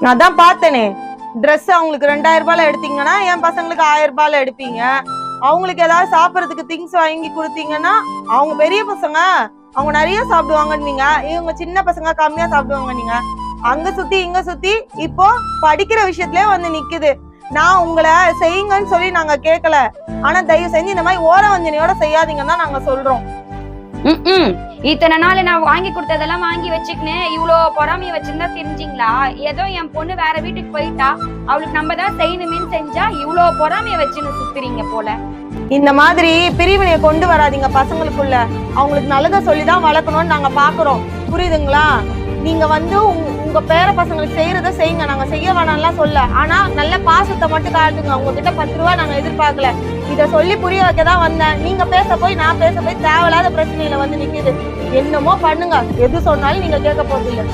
நான் தான் பார்த்தேனே, ட்ரெஸ் அவங்களுக்கு 2000 ரூபாயில எடுத்தீங்கன்னா என் பசங்களுக்கு 1000 ரூபாயில எடுப்பீங்க. அவங்களுக்கு ஏதாவது சாப்பிடறதுக்கு திங்ஸ் வாங்கி கொடுத்தீங்கன்னா அவங்க பெரிய பசங்க, அவங்க நிறைய சாப்பிடுவாங்கன்னு நீங்க, இவங்க சின்ன பசங்க கம்மியா சாப்பிடுவாங்க. நீங்க அங்க சுத்தி இங்க சுத்தி இப்போ படிக்கிற விஷயத்துலயே வந்து நிக்குது. நான் உங்களை செய்யுங்கன்னு சொல்லி நாங்க கேட்கல, ஆனா தயவு செஞ்சு இந்த மாதிரி ஓர வஞ்சனையோட செய்யாதீங்கன்னு தான் நாங்க சொல்றோம். இத்தனை நாள் நான் வாங்கி கொடுத்ததெல்லாம் வாங்கி வச்சுக்கினேன் இவ்வளோ பொறாமைய வச்சிருந்தா தெரிஞ்சிங்களா? ஏதோ என் பொண்ணு வேற வீட்டுக்கு போயிட்டா, அவளுக்கு நம்ம தான் செய்யணுமேன்னு செஞ்சா இவ்வளோ பொறாமைய வச்சுன்னு சுத்துறீங்க போல. இந்த மாதிரி பிரிவினையை கொண்டு வராதீங்க பசங்களுக்குள்ள. அவங்களுக்கு நல்லதை சொல்லிதான் வளர்க்கணும்னு நாங்க பாக்குறோம், புரியுதுங்களா? நீங்க வந்து உங்க பேர பசங்களுக்கு செய்யறத செய்யுங்க, நாங்க செய்ய வேணாம்லாம் சொல்ல, ஆனா நல்ல பாசத்தை மட்டும் காட்டுங்க. உங்ககிட்ட 10 ரூபா நாங்க எதிர்பார்க்கல, இத சொல்லி புரிய வைக்கதான் வந்தேன். நீங்க பேச போய் நான் பேச போய் தேவையில்லாத பிரச்சனையில வந்து நிக்குது. என்னமோ பண்ணுங்க, எது சொன்னாலும் நீங்க கேட்க போறீங்க.